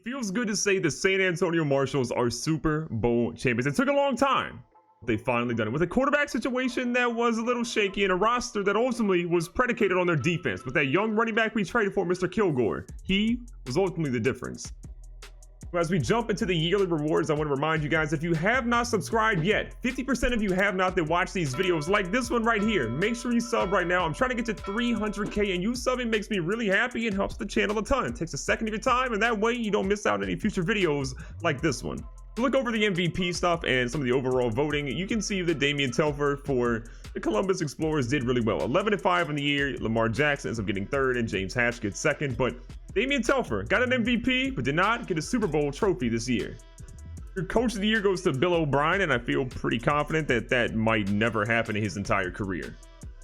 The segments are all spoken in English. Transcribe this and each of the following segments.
Feels good to say the San Antonio Marshalls are Super Bowl champions. It took a long time. They finally done it with a quarterback situation that was a little shaky and a roster that ultimately was predicated on their defense. With that young running back we traded for, Mr. Kilgore, he was ultimately the difference. As we jump into the yearly rewards, I want to remind you guys, if you have not subscribed yet, 50% of you have not that watch these videos like this one right here. Make sure you sub right now. I'm trying to get to 300K, and you subbing makes me really happy and helps the channel a ton. It takes a second of your time, and that way you don't miss out on any future videos like this one. Look over the MVP stuff and some of the overall voting. You can see that Damian Telfer for the Columbus Explorers did really well. 11-5 in the year. Lamar Jackson ends up getting third, and James Hatch gets second. But Damian Telfer got an MVP, but did not get a Super Bowl trophy this year. Your Coach of the Year goes to Bill O'Brien, and I feel pretty confident that that might never happen in his entire career.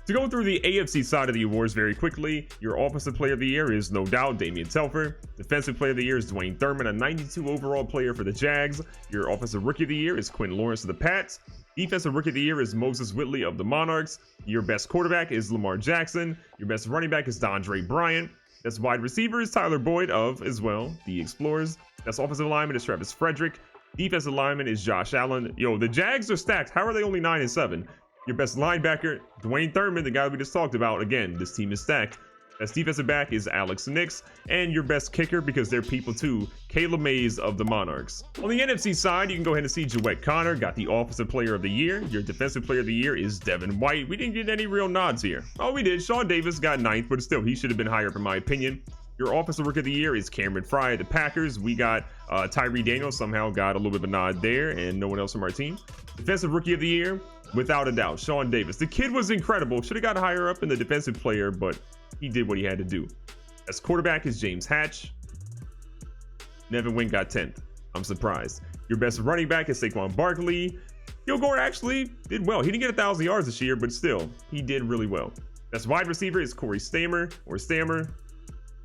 To go through the AFC side of the awards very quickly, your Offensive Player of the Year is no doubt Damian Telfer. Defensive Player of the Year is Dwayne Thurman, a 92 overall player for the Jags. Your Offensive Rookie of the Year is Quentin Lawrence of the Pats. Defensive Rookie of the Year is Moses Whitley of the Monarchs. Your best quarterback is Lamar Jackson. Your best running back is Dondre Bryant. Best wide receiver is Tyler Boyd of, as well, the Explorers. Best offensive lineman is Travis Frederick. Defensive lineman is Josh Allen. Yo, the Jags are stacked. How are they only 9-7? Your best linebacker, Dwayne Thurman, the guy we just talked about. Again, this team is stacked. Best defensive back is Alex Nix. And your best kicker, because they're people too, Caleb Mays of the Monarchs. On the NFC side, you can go ahead and see Jawette Connor got the Offensive Player of the Year. Your Defensive Player of the Year is Devin White. We didn't get any real nods here. Oh, we did. Sean Davis got 9th, but still, he should have been higher up in my opinion. Your Offensive Rookie of the Year is Cameron Fry of the Packers. We got Tyree Daniels, somehow got a little bit of a nod there, and no one else from our team. Defensive Rookie of the Year, without a doubt, Sean Davis. The kid was incredible. Should have got higher up in the defensive player, but he did what he had to do. Best quarterback is James Hatch. Nevin Wynn got 10th. I'm surprised. Your best running back is Saquon Barkley. Kilgore actually did well. He didn't get 1,000 yards this year, but still, he did really well. Best wide receiver is Corey Stammer, or Stammer.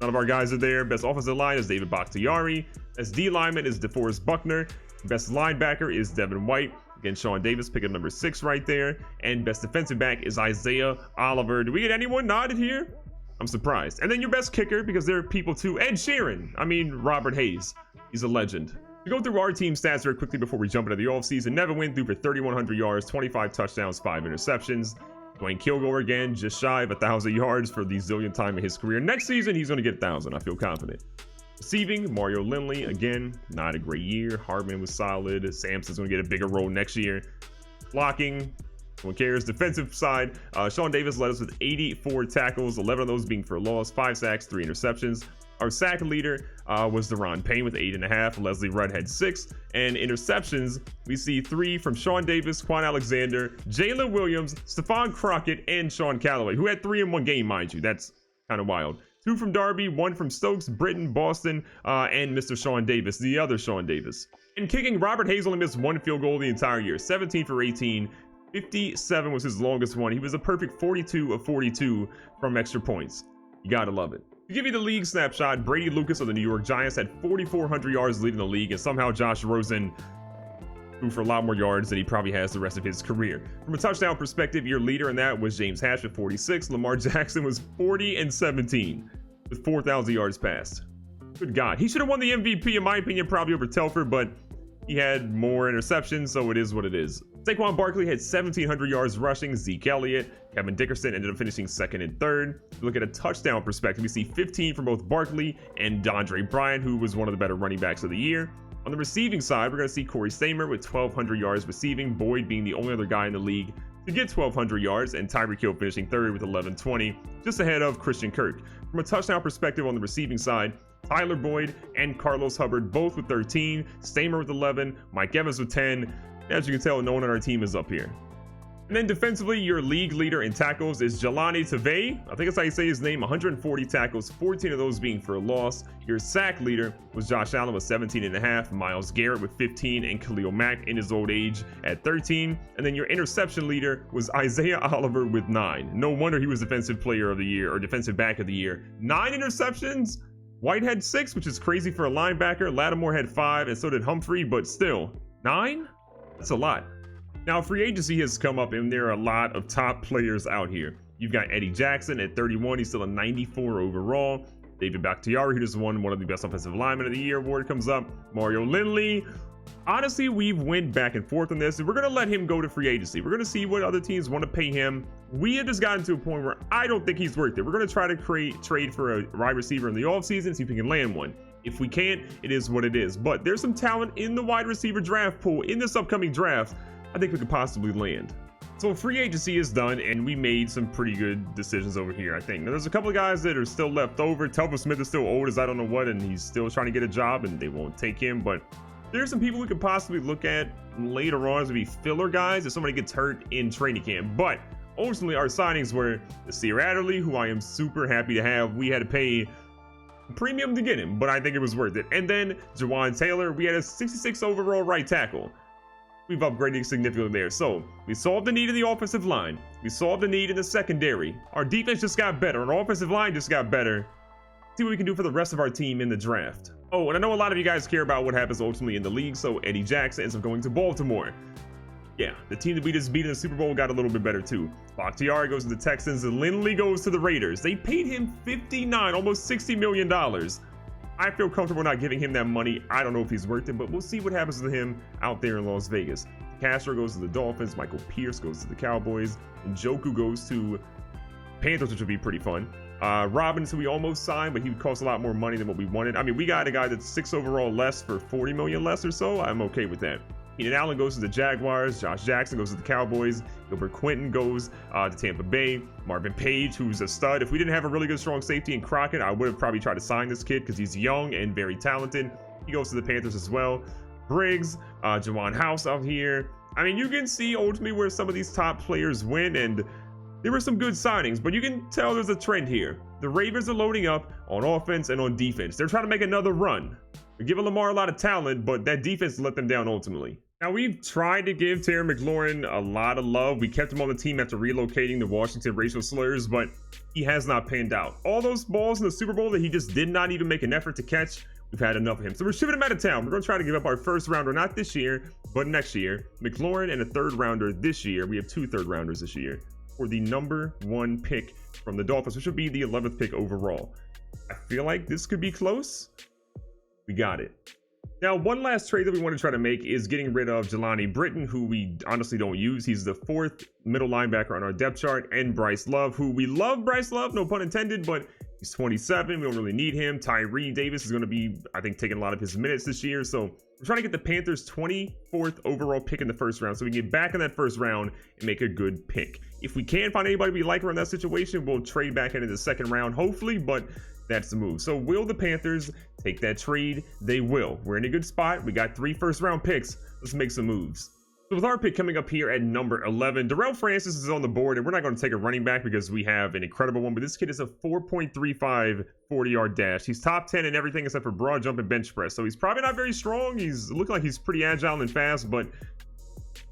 None of our guys are there. Best offensive line is David Bakhtiari. Best D lineman is DeForest Buckner. Best linebacker is Devin White. Again, Sean Davis picking number 6 right there. And best defensive back is Isaiah Oliver. Do we get anyone nodded here? I'm surprised. And then your best kicker, because there are people too. Ed Sheeran. I mean, Robert Hayes. He's a legend. To go through our team stats very quickly before we jump into the offseason, Nevin Wynn threw for 3,100 yards, 25 touchdowns, 5 interceptions. Dwayne Kilgore, again, just shy of 1,000 yards for the zillionth time in his career. Next season, he's going to get 1,000. I feel confident. Receiving, Mario Lindley, again, not a great year. Hardman was solid. Sampson's going to get a bigger role next year. Blocking, no one cares. Defensive side, Sean Davis led us with 84 tackles, 11 of those being for a loss, 5 sacks, 3 interceptions. Our sack leader was Deron Payne with 8.5. Leslie Rudd had 6. And interceptions, we see 3 from Sean Davis, Quan Alexander, Jalen Williams, Stephon Crockett, and Sean Callaway, who had 3 in one game, mind you. That's kind of wild. 2 from Darby, 1 from Stokes, Britton, Boston, and Mr. Sean Davis, the other Sean Davis. In kicking, Robert Hayes only missed 1 field goal the entire year, 17 for 18. 57 was his longest one. He was a perfect 42 of 42 from extra points. You gotta love it. To give you the league snapshot, Brady Lucas of the New York Giants had 4,400 yards leading the league, and somehow Josh Rosen threw for a lot more yards than he probably has the rest of his career. From a touchdown perspective, your leader in that was James Hatch with 46. Lamar Jackson was 40-17 with 4,000 yards passed. Good God. He should have won the MVP, in my opinion, probably over Telfer, but he had more interceptions, so it is what it is. Saquon Barkley had 1,700 yards rushing. Zeke Elliott, Kevin Dickerson ended up finishing 2nd and 3rd. If you look at a touchdown perspective, we see 15 from both Barkley and Dondre Bryant, who was one of the better running backs of the year. On the receiving side, we're going to see Corey Stammer with 1,200 yards receiving, Boyd being the only other guy in the league to get 1,200 yards, and Tyreek Hill finishing 3rd with 1,120, just ahead of Christian Kirk. From a touchdown perspective on the receiving side, Tyler Boyd and Carlos Hubbard both with 13, Stammer with 11, Mike Evans with 10. As you can tell, no one on our team is up here. And then defensively, your league leader in tackles is Jelani Tavai. I think that's how you say his name. 140 tackles, 14 of those being for a loss. Your sack leader was Josh Allen with 17.5, Myles Garrett with 15, and Khalil Mack in his old age at 13. And then your interception leader was Isaiah Oliver with 9. No wonder he was Defensive Player of the Year or Defensive Back of the Year. 9 interceptions? White had 6, which is crazy for a linebacker. Lattimore had 5, and so did Humphrey, but still, 9? That's a lot. Now, free agency has come up, and there are a lot of top players out here. You've got Eddie Jackson at 31. He's still a 94 overall. David Bakhtiari, who just won one of the best offensive linemen of the year award, comes up. Mario Lindley. Honestly, we've went back and forth on this, and we're going to let him go to free agency. We're going to see what other teams want to pay him. We have just gotten to a point where I don't think he's worth it. We're going to try to trade for a wide receiver in the offseason, see if we can land one. If we can't, it is what it is. But there's some talent in the wide receiver draft pool in this upcoming draft I think we could possibly land. So free agency is done, and we made some pretty good decisions over here, I think. Now, there's a couple of guys that are still left over. Telvin Smith is still old as I don't know what, and he's still trying to get a job, and they won't take him. But there's some people we could possibly look at later on as maybe filler guys if somebody gets hurt in training camp. But ultimately, our signings were Nasir Adderley, who I am super happy to have. We had to pay premium to get him, but I think it was worth it. And then Jawan Taylor, we had a 66 overall right tackle. We've upgraded significantly there. So we solved the need in the offensive line. We solved the need in the secondary. Our defense just got better. Our offensive line just got better. See what we can do for the rest of our team in the draft. Oh, and I know a lot of you guys care about what happens ultimately in the league. So Eddie Jackson ends up going to Baltimore. Yeah, the team that we just beat in the Super Bowl got a little bit better too. Bakhtiari goes to the Texans and Lindley goes to the Raiders. They paid him $59, almost $60 million. I feel comfortable not giving him that money. I don't know if he's worth it, but we'll see what happens to him out there in Las Vegas. Castro goes to the Dolphins. Michael Pierce goes to the Cowboys. And Njoku goes to Panthers, which would be pretty fun. Robbins, who we almost signed, but he would cost a lot more money than what we wanted. I mean, we got a guy that's 6 overall less for $40 million less or so. I'm okay with that. Keenan Allen goes to the Jaguars. Josh Jackson goes to the Cowboys. Gilbert Quinton goes to Tampa Bay. Marvin Page, who's a stud. If we didn't have a really good strong safety in Crockett, I would have probably tried to sign this kid because he's young and very talented. He goes to the Panthers as well. Briggs, Jawan House out here. I mean, you can see ultimately where some of these top players win, and there were some good signings, but you can tell there's a trend here. The Ravens are loading up on offense and on defense. They're trying to make another run. They're giving Lamar a lot of talent, but that defense let them down ultimately. Now, we've tried to give Terry McLaurin a lot of love. We kept him on the team after relocating the Washington racial slurs, but he has not panned out. All those balls in the Super Bowl that he just did not even make an effort to catch, we've had enough of him. So we're shipping him out of town. We're going to try to give up our first rounder, not this year, but next year. McLaurin and a third rounder this year. We have 2 third rounders this year for the #1 pick from the Dolphins, which would be the 11th pick overall. I feel like this could be close. We got it. Now, one last trade that we want to try to make is getting rid of Jelani Britton, who we honestly don't use. He's the 4th middle linebacker on our depth chart, and Bryce Love, who we love Bryce Love, no pun intended, but he's 27. We don't really need him. Tyree Davis is going to be, I think, taking a lot of his minutes this year. So we're trying to get the Panthers' 24th overall pick in the first round so we can get back in that first round and make a good pick. If we can find anybody we like around that situation, we'll trade back into the second round, hopefully, but that's the move. So will the Panthers take that trade? They will. We're in a good spot. We got 3 first-round picks. Let's make some moves. So with our pick coming up here at number 11, Darrell Francis is on the board, and we're not going to take a running back because we have an incredible one, but this kid is a 4.35 40-yard dash. He's top 10 in everything except for broad jump and bench press, so he's probably not very strong. He's looking like he's pretty agile and fast, but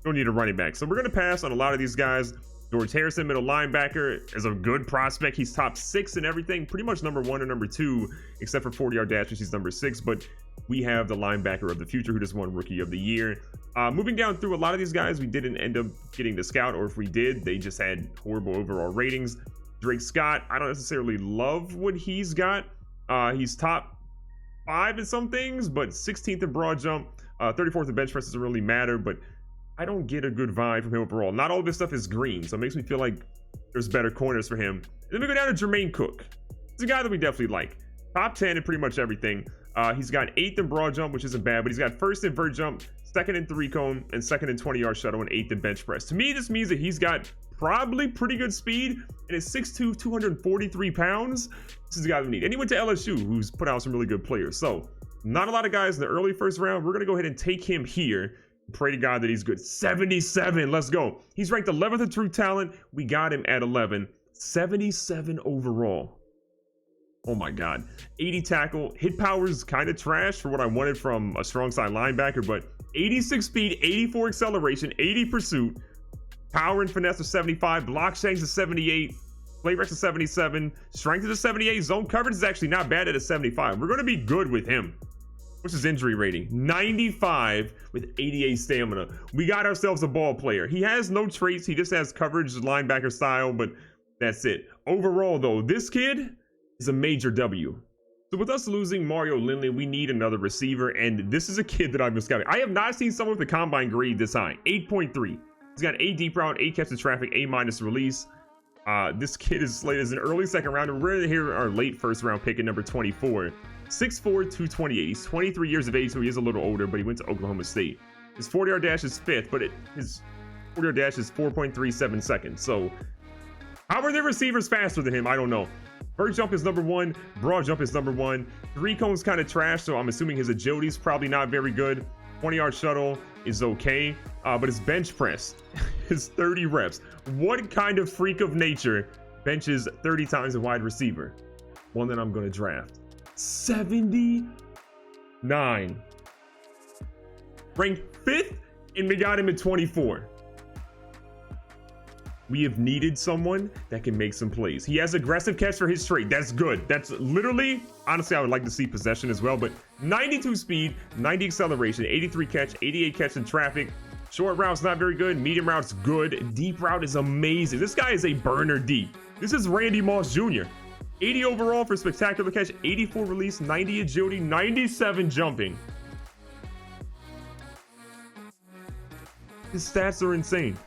don't need a running back. So we're going to pass on a lot of these guys. George Harrison, middle linebacker, is a good prospect. He's top 6 in everything, pretty much number 1 or number 2, except for 40-yard dash, which he's number 6. But we have the linebacker of the future who just won Rookie of the Year. Moving down through a lot of these guys, we didn't end up getting the scout, or if we did, they just had horrible overall ratings. Drake Scott, I don't necessarily love what he's got. He's top 5 in some things, but 16th in broad jump, 34th in bench press doesn't really matter, but I don't get a good vibe from him overall. Not all of this stuff is green, so it makes me feel like there's better corners for him. And then we go down to Jermaine Cook. He's a guy that we definitely like. Top 10 in pretty much everything. He's got 8th in broad jump, which isn't bad, but he's got 1st in vert jump, 2nd in 3-cone, and 2nd in 20-yard shuttle, and 8th in bench press. To me, this means that he's got probably pretty good speed, and is 6'2", 243 pounds. This is the guy we need. And he went to LSU, who's put out some really good players. So not a lot of guys in the early first round. We're going to go ahead and take him here. Pray to God that he's good. 77. Let's go. He's ranked 11th in true talent. We got him at 11. 77 overall. Oh my God. 80 tackle. Hit power is kind of trash for what I wanted from a strong side linebacker, but 86 speed, 84 acceleration, 80 pursuit. Power and finesse of 75. Block shanks of 78. Play rex of 77. Strength is a 78. Zone coverage is actually not bad at a 75. We're going to be good with him. What's his injury rating? 95 with 88 stamina. We got ourselves a ball player. He has no traits. He just has coverage linebacker style, but that's it. Overall, though, this kid is a major W. So with us losing Mario Lindley, we need another receiver, and this is a kid that I've been scouting. I have not seen someone with a combine grade this high. 8.3. He's got A deep route, A catch the traffic, A minus release. This kid is slated as an early second rounder. We're here our late first round pick at number 24. 6'4", 228. He's 23 years of age, so he is a little older, but he went to Oklahoma State. His 40-yard dash is 5th, but his 40-yard dash is 4.37 seconds. So how are their receivers faster than him? I don't know. Vert jump is number 1. Broad jump is number 1. 3 cone's kind of trash, so I'm assuming his agility is probably not very good. 20-yard shuttle is okay, but his bench press is 30 reps. What kind of freak of nature benches 30 times a wide receiver? One that I'm going to draft. 79. Ranked 5th, and we got him at 24. We have needed someone that can make some plays. He has aggressive catch for his trait. That's good. That's literally, honestly, I would like to see possession as well, but 92 speed, 90 acceleration, 83 catch, 88 catch in traffic. Short route's not very good. Medium route's good. Deep route is amazing. This guy is a burner deep. This is Randy Moss Jr. 80 overall for spectacular catch, 84 release, 90 agility, 97 jumping. His stats are insane.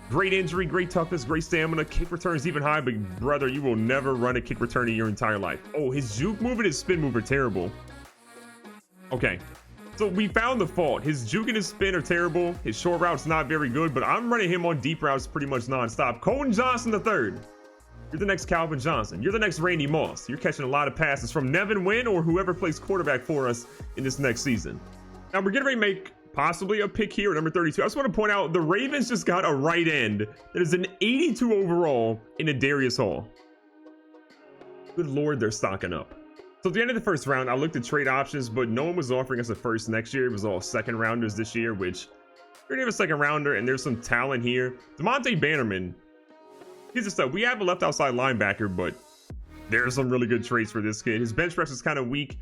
Great injury, great toughness, great stamina. Kick return is even high, but brother, you will never run a kick return in your entire life. Oh, his juke move and his spin move are terrible. Okay, so we found the fault. His juke and his spin are terrible. His short route's not very good, but I'm running him on deep routes pretty much nonstop. Colton Johnson III. You're the next Calvin Johnson. You're the next Randy Moss. You're catching a lot of passes from Nevin Wynn or whoever plays quarterback for us in this next season. Now we're getting ready to make possibly a pick here at number 32. I just want to point out the Ravens just got a right end that is an 82 overall in a Darius Hall. Good Lord, they're stocking up. So at the end of the first round, I looked at trade options, but no one was offering us a first next year. It was all second rounders this year, which we're gonna have a second rounder, and there's some talent here. Demonte Bannerman, here's the stuff. We have a left outside linebacker, but there's some really good traits for this kid. His bench press is kind of weak.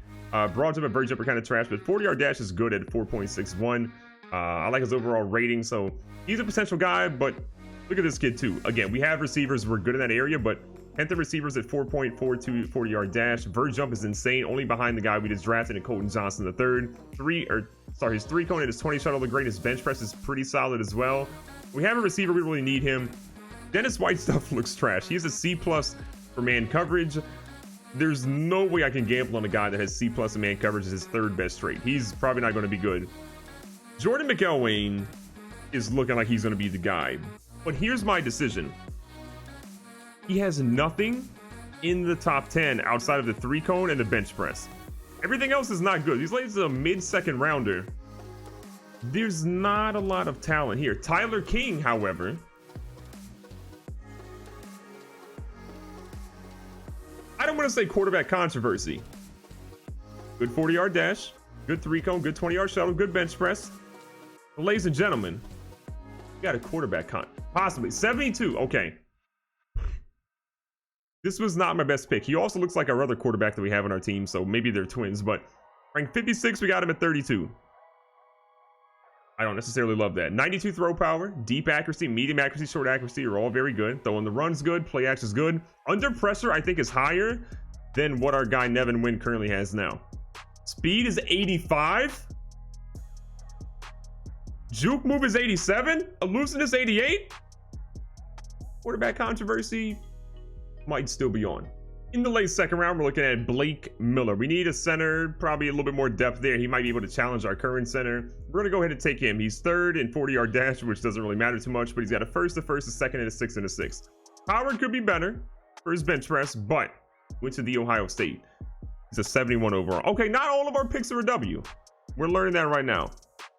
Broad jump and vert jump are kind of trash, but 40-yard dash is good at 4.61. I like his overall rating, so he's a potential guy, but look at this kid too. Again, we have receivers, we're good in that area, but Panther receivers at 4.42 40-yard dash. Vert jump is insane, only behind the guy we just drafted in Colton Johnson III. His 3 cone and his 20 shuttle are great. His bench press is pretty solid as well. We have a receiver, we really need him. Dennis White stuff looks trash. He's a C+ for man coverage. There's no way I can gamble on a guy that has C+ in man coverage as his 3rd best trait. He's probably not going to be good. Jordan McElwain is looking like he's going to be the guy. But here's my decision. He has nothing in the top 10 outside of the 3 cone and the bench press. Everything else is not good. He's like a mid-second rounder. There's not a lot of talent here. Tyler King, however, I don't want to say quarterback controversy. Good 40-yard dash, good 3 cone, good 20-yard shuttle, good bench press. But ladies and gentlemen, we got a quarterback possibly 72. Okay. This was not my best pick. He also looks like our other quarterback that we have on our team, so maybe they're twins, but ranked 56, we got him at 32. I don't necessarily love that. 92 throw power, deep accuracy, medium accuracy, short accuracy are all very good. Throwing the run's good, play action is good. Under pressure, I think is higher than what our guy Nevin Wynn currently has now. Speed is 85. Juke move is 87. Elusiveness 88. Quarterback controversy might still be on. In the late second round, we're looking at Blake Miller. We need a center, probably a little bit more depth there. He might be able to challenge our current center. We're going to go ahead and take him. He's 3rd in 40-yard dash, which doesn't really matter too much, but he's got a 1st, a 1st, a 2nd, and a 6th, and a 6th. Howard could be better for his bench press, but went to the Ohio State. He's a 71 overall. Okay, not all of our picks are a W. We're learning that right now.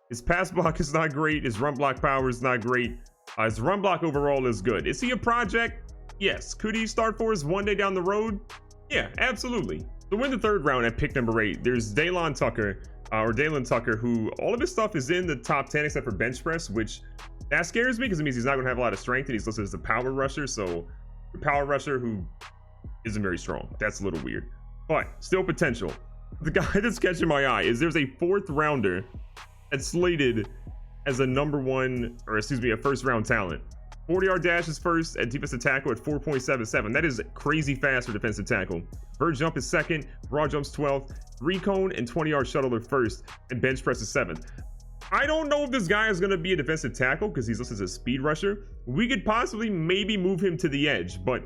His pass block is not great. His run block power is not great. His run block overall is good. Is he a project? Yes. Could he start for us one day down the road? Yeah, absolutely. So in the 3rd round at pick number 8, there's Dalen Tucker, who all of his stuff is in the top 10 except for bench press, which that scares me because it means he's not going to have a lot of strength and he's listed as a power rusher. So a power rusher who isn't very strong. That's a little weird, but still potential. The guy that's catching my eye is there's a 4th rounder that's slated as a a 1st round talent. 40-yard dash is first at defensive tackle at 4.77. That is crazy fast for defensive tackle. Vert jump is second, broad jump's 12th, 3-cone and 20-yard shuttle are first, and bench press is 7th. I don't know if this guy is going to be a defensive tackle because he's listed as a speed rusher. We could possibly maybe move him to the edge, but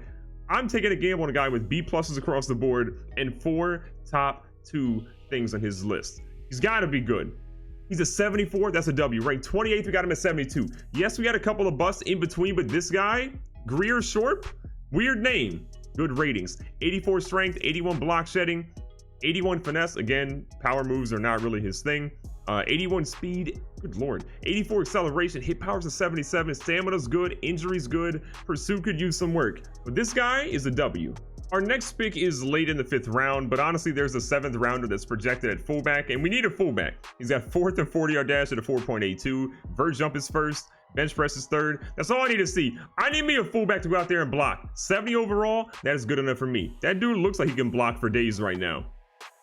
I'm taking a gamble on a guy with B pluses across the board and 4 top 2 things on his list. He's got to be good. He's a 74. That's a W. Ranked 28th. We got him at 72. Yes, we had a couple of busts in between, but this guy, Greer Shorp, weird name, good ratings. 84 strength, 81 block shedding, 81 finesse. Again, power moves are not really his thing. 81 speed, good lord. 84 acceleration, hit power's a 77, stamina's good, injury's good, pursuit could use some work. But this guy is a W. Our next pick is late in the 5th round, but honestly, there's a 7th rounder that's projected at fullback, and we need a fullback. He's got 4th and 40-yard dash at a 4.82. Vert jump is first. Bench press is 3rd. That's all I need to see. I need me a fullback to go out there and block. 70 overall, that is good enough for me. That dude looks like he can block for days right now.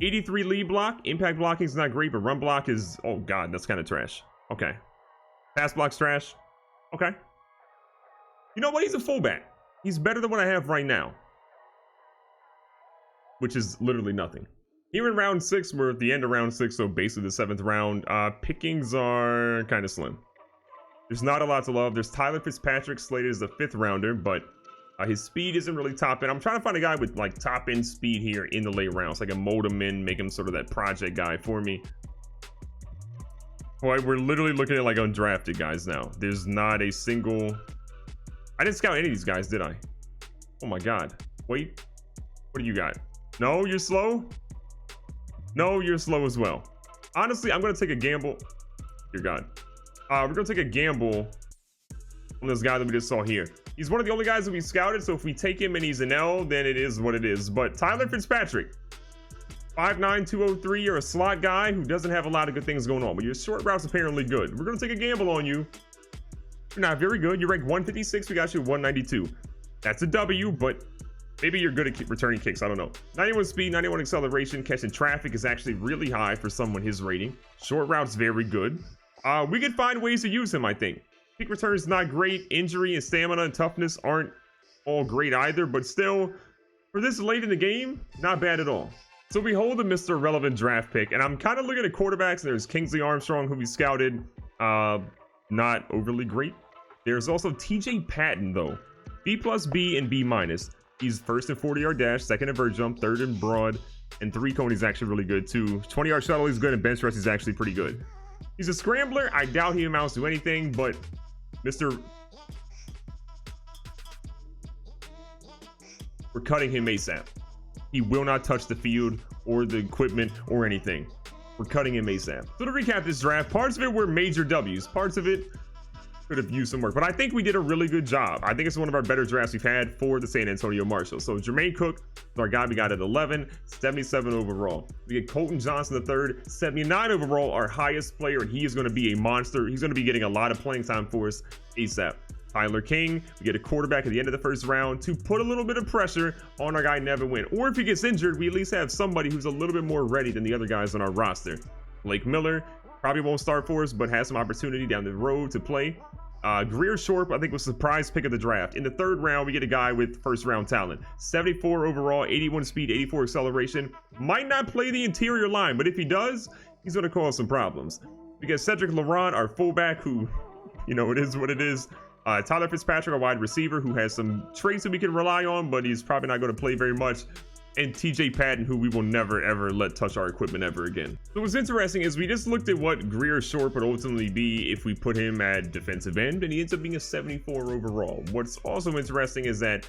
83 lead block. Impact blocking is not great, but run block is, oh god, that's kind of trash. Okay. Pass block's trash. Okay. You know what? He's a fullback. He's better than what I have right now, which is literally nothing. Here in round 6, we're at the end of round 6, so basically the 7th round. Pickings are kind of slim. There's not a lot to love. There's Tyler Fitzpatrick slated as the 5th rounder, but his speed isn't really top end. I'm trying to find a guy with like top end speed here in the late rounds. So I can mold him in, make him sort of that project guy for me. Boy, we're literally looking at like undrafted guys now. There's not a single... I didn't scout any of these guys, did I? Oh my god. Wait. What do you got? No, you're slow? No, you're slow as well. Honestly, I'm going to take a gamble. Dear God. We're going to take a gamble on this guy that we just saw here. He's one of the only guys that we scouted, so if we take him and he's an L, then it is what it is. But Tyler Fitzpatrick, 5'9", 203, you're a slot guy who doesn't have a lot of good things going on, but your short route's apparently good. We're going to take a gamble on you. You're not very good. You're ranked 156. We got you at 192. That's a W, but maybe you're good at returning kicks. I don't know. 91 speed, 91 acceleration. Catching traffic is actually really high for someone his rating. Short route's very good. We could find ways to use him, I think. Kick return is not great. Injury and stamina and toughness aren't all great either, but still, for this late in the game, not bad at all. So we hold the Mr. Relevant draft pick, and I'm kind of looking at quarterbacks. There's Kingsley Armstrong, who we scouted. Not overly great. There's also TJ Patton, though. B+, B, and B-. He's 1st in 40-yard dash, 2nd in vert jump, 3rd in broad, and 3-cone is actually really good, too. 20-yard shuttle is good, and bench press is actually pretty good. He's a scrambler. I doubt he amounts to anything, but we're cutting him ASAP. He will not touch the field or the equipment or anything. We're cutting him ASAP. So to recap this draft, parts of it were major W's. Parts of it could have used some work, but I think we did a really good job. I think it's one of our better drafts we've had for the San Antonio Marshals. So Jermaine Cook, our guy we got at 11, 77 overall. We get Colton Johnson III, 79 overall, our highest player, and he is going to be a monster. He's going to be getting a lot of playing time for us ASAP. Tyler King, we get a quarterback at the end of the 1st round to put a little bit of pressure on our guy Nevin Wynn. Or if he gets injured, we at least have somebody who's a little bit more ready than the other guys on our roster. Blake Miller probably won't start for us, but has some opportunity down the road to play. Greer Shorp, I think, was the surprise pick of the draft. In the 3rd round, we get a guy with 1st round talent. 74 overall, 81 speed, 84 acceleration. Might not play the interior line, but if he does, he's going to cause some problems. We get Cedric Laurent, our fullback, who, you know, it is what it is. Tyler Fitzpatrick, our wide receiver, who has some traits that we can rely on, but he's probably not going to play very much. And TJ Patton, who we will never ever let touch our equipment ever again. So what's interesting is we just looked at what Greer Short would ultimately be if we put him at defensive end, and he ends up being a 74 overall. What's also interesting is that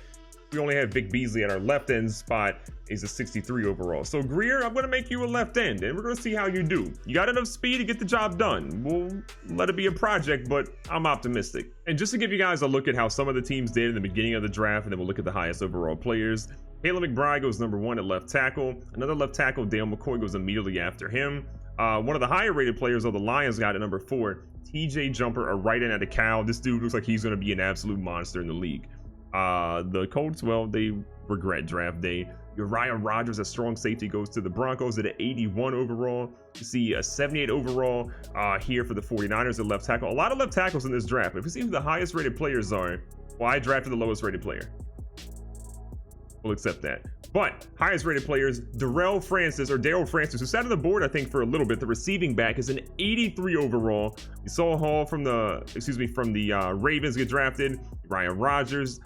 we only have Vic Beasley at our left end spot. He's a 63 overall. So Greer, I'm going to make you a left end, and we're going to see how you do. You got enough speed to get the job done. We'll let it be a project, but I'm optimistic. And just to give you guys a look at how some of the teams did in the beginning of the draft, and then we'll look at the highest overall players. Caleb McBride goes number 1 at left tackle. Another left tackle, Dale McCoy, goes immediately after him. One of the higher rated players of the Lions got at number 4, TJ Jumper, a right end out of Cal. This dude looks like he's going to be an absolute monster in the league. The Colts, well, they regret draft day. Uriah Rodgers, a strong safety, goes to the Broncos at an 81 overall. You see a 78 overall here for the 49ers at left tackle. A lot of left tackles in this draft. If we see who the highest rated players are, Well, I drafted the lowest rated player. We'll accept that. But highest rated players, Daryl Francis, who sat on the board, I think, for a little bit. The receiving back is an 83 overall. We saw Hall from the Ravens get drafted. Ryan Rodgers,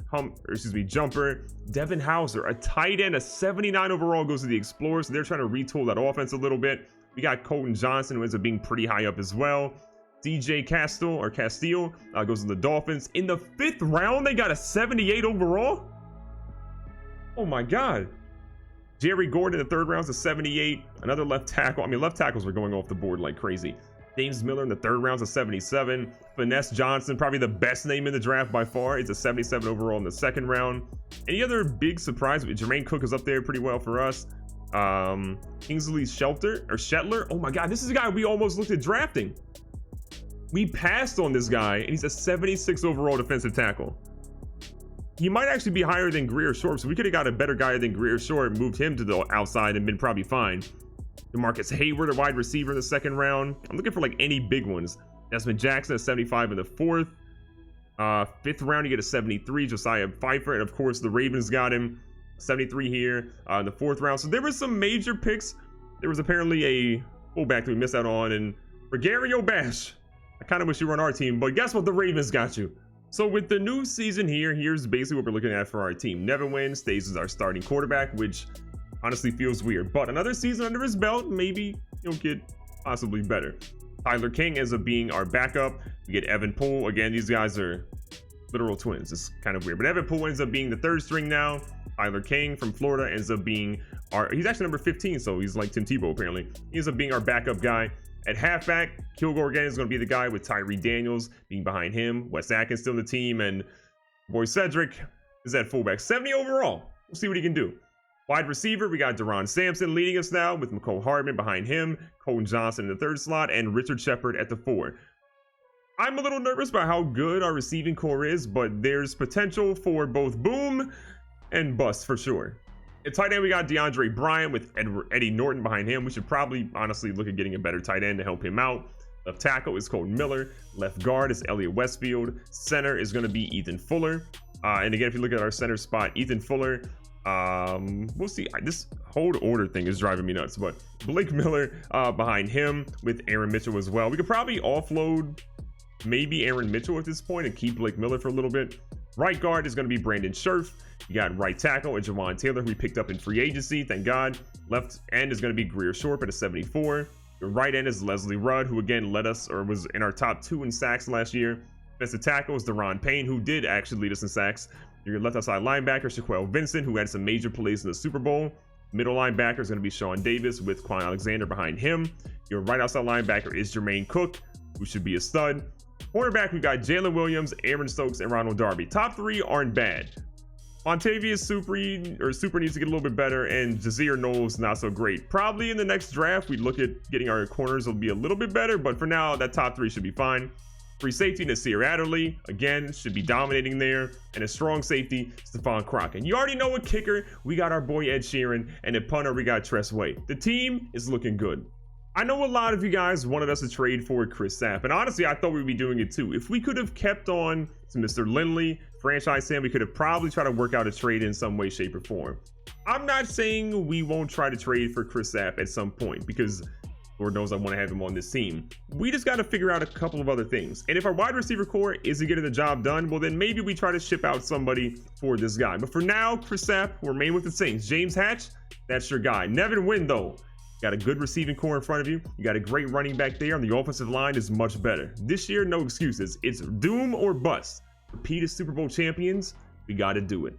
Jumper. Devin Hauser, a tight end, a 79 overall, goes to the Explorers. So they're trying to retool that offense a little bit. We got Colton Johnson, who ends up being pretty high up as well. DJ Castile goes to the Dolphins. In the 5th round, they got a 78 overall. Oh my God. Jerry Gordon in the 3rd round is a 78. Another left tackle. I mean, left tackles were going off the board like crazy. James Miller in the 3rd round is a 77. Finesse Johnson, probably the best name in the draft by far. It's a 77 overall in the 2nd round. Any other big surprise? Jermaine Cook is up there pretty well for us. Kingsley Shetler. Oh my God, this is a guy we almost looked at drafting. We passed on this guy, and he's a 76 overall defensive tackle. He might actually be higher than Greer Short, so we could have got a better guy than Greer Short, moved him to the outside, and been probably fine. DeMarcus Hayward, a wide receiver in the 2nd round. I'm looking for like any big ones. Desmond Jackson, a 75 in the 4th. 5th round, you get a 73. Josiah Pfeiffer, and of course, the Ravens got him. 73 here in the 4th round. So there were some major picks. There was apparently a fullback that we missed out on, and Gregario Bash. I kind of wish you were on our team, but guess what? The Ravens got you. So with the new season here, here's basically what we're looking at for our team. Nevin Wynn stays as our starting quarterback, which honestly feels weird. But another season under his belt, maybe he'll get possibly better. Tyler King ends up being our backup. We get Evan Poole. Again, these guys are literal twins. It's kind of weird. But Evan Poole ends up being the 3rd string now. Tyler King from Florida ends up being he's actually number 15, so he's like Tim Tebow apparently. He ends up being our backup guy. At halfback, Kilgore again is going to be the guy with Tyree Daniels being behind him. Wes Atkins still in the team, and boy Cedric is at fullback. 70 overall. We'll see what he can do. Wide receiver, we got Deron Sampson leading us now with McCole Hardman behind him, Colton Johnson in the 3rd slot, and Richard Shepard at the 4. I'm a little nervous about how good our receiving core is, but there's potential for both boom and bust for sure. At tight end, we got DeAndre Bryant with Eddie Norton behind him. We should probably honestly look at getting a better tight end to help him out. Left tackle is Colton Miller. Left guard is Elliott Westfield. Center is going to be Ethan Fuller. And again, if you look at our center spot, Ethan Fuller, we'll see. This hold order thing is driving me nuts, but Blake Miller behind him with Aaron Mitchell as well. We could probably offload maybe Aaron Mitchell at this point and keep Blake Miller for a little bit. Right guard is going to be Brandon Scherf. You got right tackle and Jawan Taylor, who we picked up in free agency, thank God. Left end is going to be Greer Short at a 74. The right end is Leslie Rudd, who again was in our top 2 in sacks last year. Defensive tackle is Deron Payne, who did actually lead us in sacks. Your left outside linebacker, Shaquille Vincent, who had some major plays in the Super Bowl. Middle linebacker is going to be Sean Davis with Quan Alexander behind him. Your right outside linebacker is Jermaine Cook, who should be a stud. Cornerback, we got Jalen Williams, Aaron Stokes, and Ronald Darby. Top 3 aren't bad. Montavious Super needs to get a little bit better, and Jazeer Knowles not so great. Probably in the next draft, we'd look at getting our corners will be a little bit better, but for now, that top 3 should be fine. Free safety, Nasir Adderley, again, should be dominating there. And a strong safety, Stephon Crockett. You already know a kicker, we got our boy Ed Sheeran, and at punter, we got Tress Way. The team is looking good. I know a lot of you guys wanted us to trade for Chris Sapp, and honestly, I thought we'd be doing it too. If we could have kept on to Mr. Lindley, franchise him, we could have probably tried to work out a trade in some way, shape, or form. I'm not saying we won't try to trade for Chris Sapp at some point, because Lord knows I want to have him on this team. We just got to figure out a couple of other things. And if our wide receiver core isn't getting the job done, well, then maybe we try to ship out somebody for this guy. But for now, Chris Sapp will remain with the Saints. James Hatch, that's your guy. Nevin Wynn, though. Got a good receiving core in front of you. You got a great running back there, and the offensive line is much better. This year, no excuses. It's doom or bust. Repeat as Super Bowl champions, we got to do it.